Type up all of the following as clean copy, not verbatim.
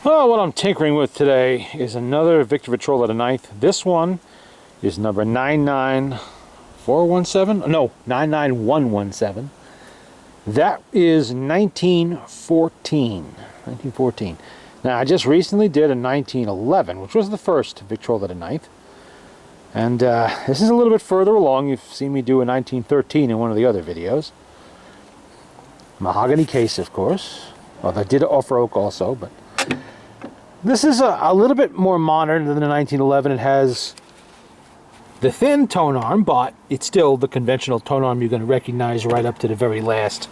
Well, what I'm tinkering with today is another Victor Victrola knife. This one is number 99417. No, 99117. That is 1914. 1914. Now, I just recently did a 1911, which was the first Victrola knife. And this is a little bit further along. You've seen me do a 1913 in one of the other videos. Mahogany case, of course. Well, I did offer oak also, but this is a little bit more modern than the 1911. It has the thin tone arm, but it's still the conventional tone arm you're going to recognize right up to the very last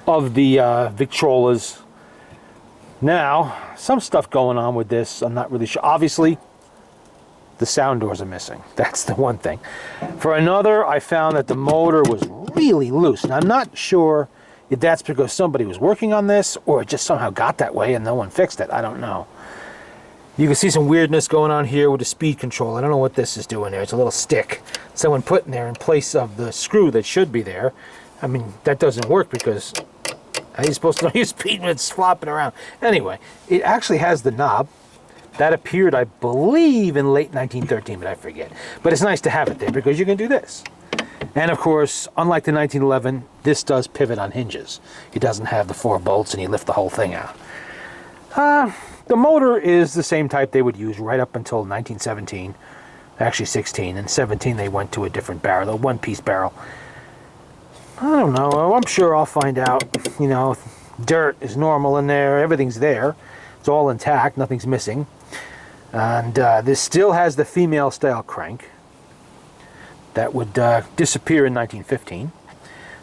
of the Victrolas. Now, some stuff going on with this, I'm not really sure. Obviously, the sound doors are missing. That's the one thing. For another, I found that the motor was really loose. And I'm not sure if that's because somebody was working on this or it just somehow got that way and no one fixed it. I don't know. You can see some weirdness going on here with the speed control. I don't know what this is doing there. It's a little stick someone put in there in place of the screw that should be there. I mean, that doesn't work because how are you supposed to know your speed when it's flopping around? Anyway, it actually has the knob. That appeared, I believe, in late 1913, but I forget. But it's nice to have it there because you can do this. And of course, unlike the 1911, this does pivot on hinges. It doesn't have the 4 bolts and you lift the whole thing out. The motor is the same type they would use right up until 1917, actually 16. In 17 they went to a different barrel, a one-piece barrel. I don't know, I'm sure I'll find out. You know, dirt is normal in there, everything's there. It's all intact, nothing's missing. And this still has the female style crank that would disappear in 1915.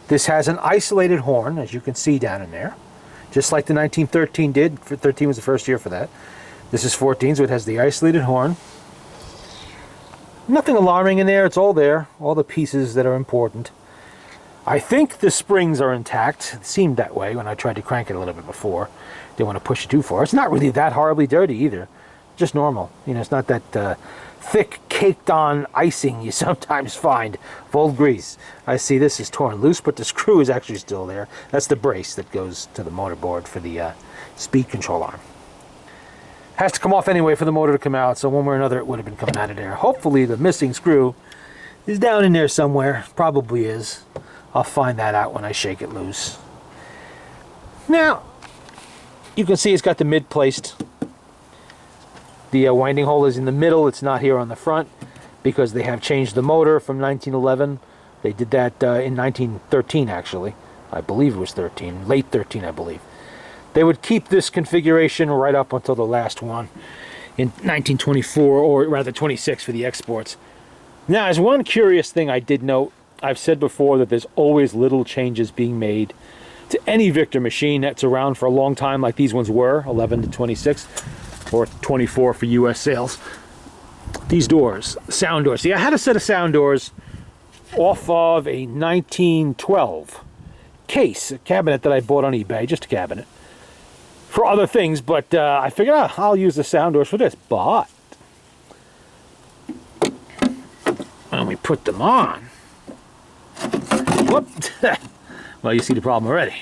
This has an isolated horn, as you can see down in there. Just like the 1913 did. 13 was the first year for that. This is 14, so it has the isolated horn. Nothing alarming in there. It's all there. All the pieces that are important. I think the springs are intact. It seemed that way when I tried to crank it a little bit before. Didn't want to push it too far. It's not really that horribly dirty either. Just normal. You know, it's not that thick, caked-on icing you sometimes find of old grease. I see this is torn loose, but the screw is actually still there. That's the brace that goes to the motor board for the speed control arm. Has to come off anyway for the motor to come out, so one way or another it would have been coming out of there. Hopefully the missing screw is down in there somewhere. Probably is. I'll find that out when I shake it loose. Now, you can see it's got the mid placed. The winding hole is in the middle. It's not here on the front because they have changed the motor from 1911. They did that in 1913, actually. I believe it was 13. Late 13, I believe. They would keep this configuration right up until the last one in 1924, or rather 26 for the exports. Now, as one curious thing I did note, I've said before that there's always little changes being made to any Victor machine that's around for a long time, like these ones were, 11 to 26. Or 24 for US sales. These doors, sound doors. See, I had a set of sound doors off of a 1912 case, a cabinet that I bought on eBay, just a cabinet, for other things, but I figured I'll use the sound doors for this. But when we put them on, whoop, well, you see the problem already.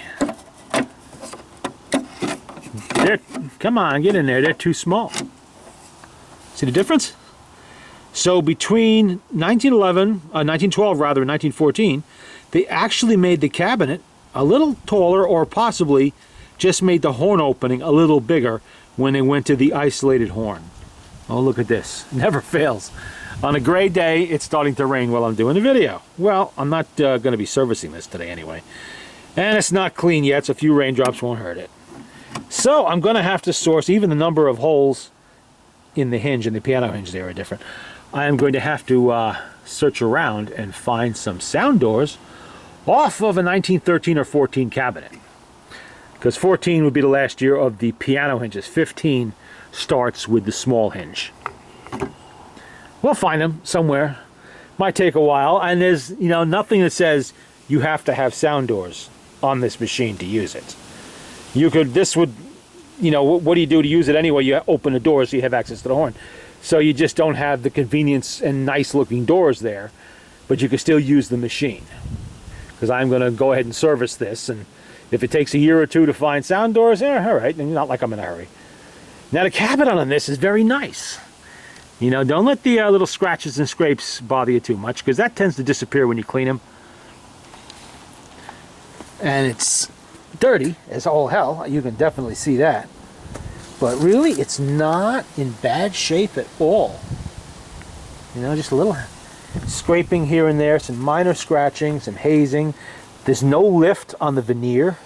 Come on, get in there. They're too small. See the difference? So between 1912 rather, and 1914, they actually made the cabinet a little taller, or possibly just made the horn opening a little bigger when they went to the isolated horn. Oh, look at this. Never fails. On a gray day, it's starting to rain while I'm doing the video. Well, I'm not going to be servicing this today anyway. And it's not clean yet, so a few raindrops won't hurt it. So I'm going to have to source, even the number of holes in the hinge and the piano hinge there are different. I am going to have to search around and find some sound doors off of a 1913 or 14 cabinet. Because 14 would be the last year of the piano hinges. 15 starts with the small hinge. We'll find them somewhere. Might take a while, and there's nothing that says you have to have sound doors on this machine to use it. You could, this would, what do you do to use it anyway? You open the door so you have access to the horn. So you just don't have the convenience and nice looking doors there, but you can still use the machine. Because I'm going to go ahead and service this, and if it takes a year or two to find sound doors, all right, and not like I'm in a hurry. Now the cabinet on this is very nice. You know, don't let the little scratches and scrapes bother you too much, because that tends to disappear when you clean them. And it's dirty as all hell, you can definitely see that. But really, it's not in bad shape at all. You know, just a little scraping here and there, some minor scratching, some hazing. There's no lift on the veneer.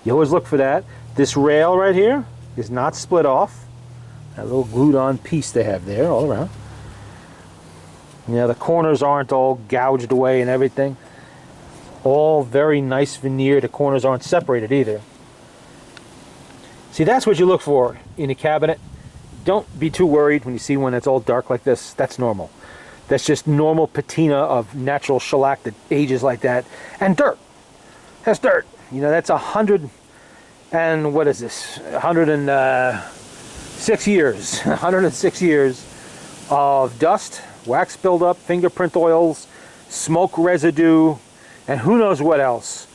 You always look for that. This rail right here is not split off. That little glued on piece they have there all around. You know, the corners aren't all gouged away and everything. All very nice veneer. The corners aren't separated either. See, that's what you look for in a cabinet. Don't be too worried when you see one that's all dark like this. That's normal. That's just normal patina of natural shellac that ages like that. And dirt. That's dirt. You know, that's 100 and what is this? 106 years. 106 years of dust, wax buildup, fingerprint oils, smoke residue, and who knows what else.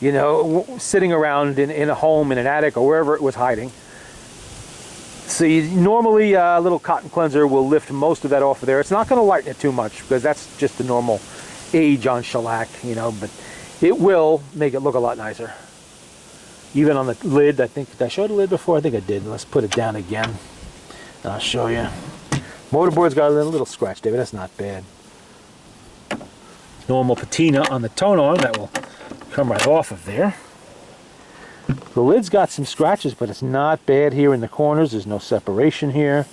You know, sitting around in a home, in an attic, or wherever it was hiding. See, normally a little cotton cleanser will lift most of that off of there. It's not going to lighten it too much, because that's just the normal age on shellac, you know, but it will make it look a lot nicer. Even on the lid, I think, did I show the lid before? I think I did. Let's put it down again. I'll show you. Motorboard's got a little scratch there, but that's not bad. Normal patina on the tone arm, that will come right off of there. The lid's got some scratches, but it's not bad here in the corners. There's no separation here.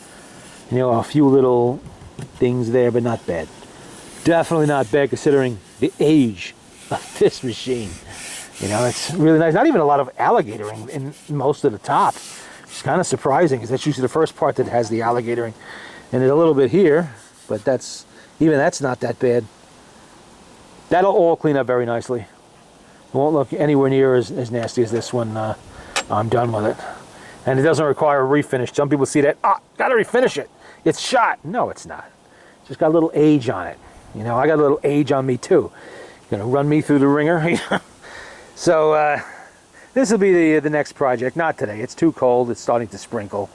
You know, a few little things there, but not bad. Definitely not bad considering the age of this machine. You know, it's really nice. Not even a lot of alligatoring in most of the top. It's kind of surprising, because that's usually the first part that has the alligatoring. And there's a little bit here, but even that's not that bad. That'll all clean up very nicely. It won't look anywhere near as nasty as this one. I'm done with it. And it doesn't require a refinish. Some people see that, gotta refinish it. It's shot. No, it's not. It's just got a little age on it. You know, I got a little age on me too. Gonna run me through the ringer. So this will be the next project. Not today. It's too cold. It's starting to sprinkle.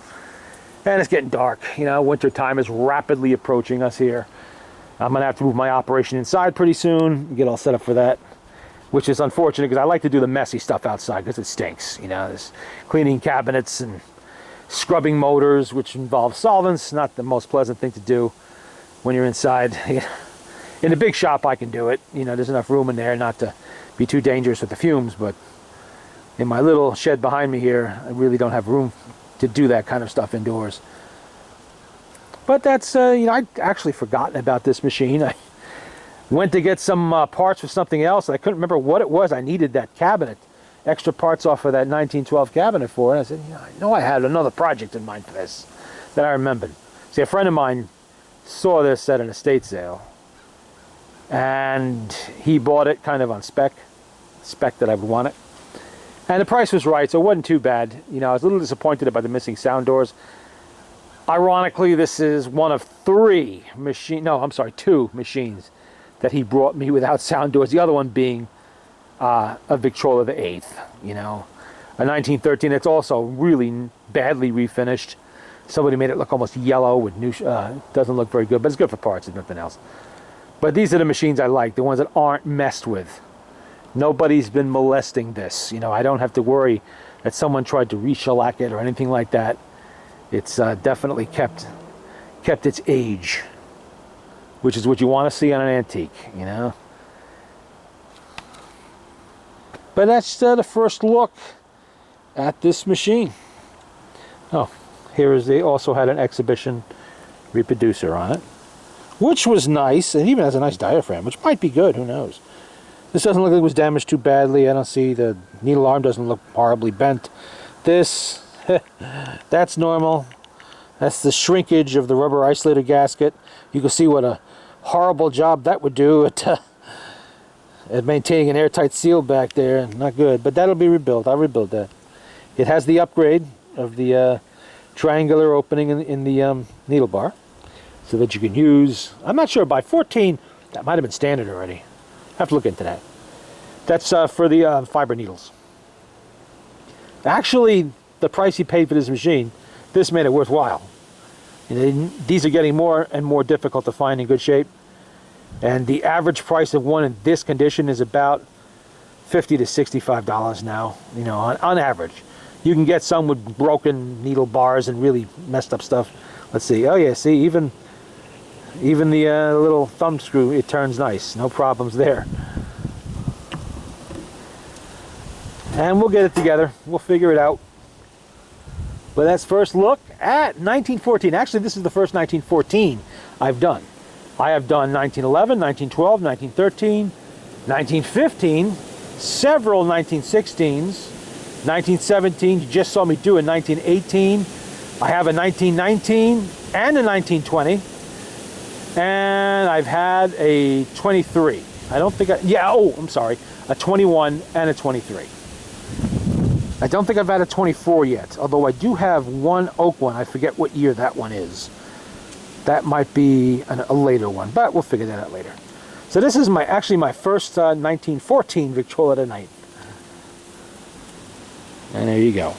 And it's getting dark. You know, winter time is rapidly approaching us here. I'm gonna have to move my operation inside pretty soon, get all set up for that. Which is unfortunate, because I like to do the messy stuff outside, because it stinks. You know, there's cleaning cabinets and scrubbing motors, which involves solvents. Not the most pleasant thing to do when you're inside. In a big shop, I can do it. You know, there's enough room in there not to be too dangerous with the fumes. But in my little shed behind me here, I really don't have room to do that kind of stuff indoors. But that's, you know, I'd actually forgotten about this machine. I went to get some parts for something else, and I couldn't remember what it was. I needed that cabinet, extra parts off of that 1912 cabinet for, and I said, I know I had another project in mind for this that I remembered. See, a friend of mine saw this at an estate sale, and he bought it kind of on spec that I would want it. And the price was right, so it wasn't too bad. You know, I was a little disappointed about the missing sound doors. Ironically, this is one of two machines that he brought me without sound doors. The other one being a Victrola the 8th, you know. A 1913 that's also really badly refinished. Somebody made it look almost yellow with new, doesn't look very good, but it's good for parts, if nothing else. But these are the machines I like, the ones that aren't messed with. Nobody's been molesting this. You know, I don't have to worry that someone tried to re-shellac it or anything like that. It's definitely kept its age, which is what you want to see on an antique, you know. But that's the first look at this machine. Oh, they also had an exhibition reproducer on it, which was nice. It even has a nice diaphragm, which might be good, who knows. This doesn't look like it was damaged too badly. I don't see the needle arm doesn't look horribly bent. This, that's normal. That's the shrinkage of the rubber isolator gasket. You can see what a horrible job that would do at maintaining an airtight seal back there. Not good, but that'll be rebuilt. I'll rebuild that. It has the upgrade of the triangular opening in the needle bar, so that you can use, I'm not sure, by 14, that might have been standard already. I have to look into that. That's for the fiber needles. Actually, the price he paid for this machine this made it worthwhile. These are getting more and more difficult to find in good shape, and the average price of one in this condition is about $50 to $65 now, on average. You can get some with broken needle bars and really messed up stuff. Let's see. Oh yeah, see, even the little thumb screw, it turns nice. No problems there. And we'll get it together. We'll figure it out. But that's first look at 1914. Actually, this is the first 1914 I've done. I have done 1911, 1912, 1913, 1915, several 1916s, 1917, you just saw me do a 1918. I have a 1919 and a 1920. And I've had a 23. I don't think I'm sorry, a 21 and a 23. I don't think I've had a 24 yet, although I do have one oak one. I forget what year that one is. That might be a later one, but we'll figure that out later. So this is actually my first 1914 Victrola tonight. And there you go.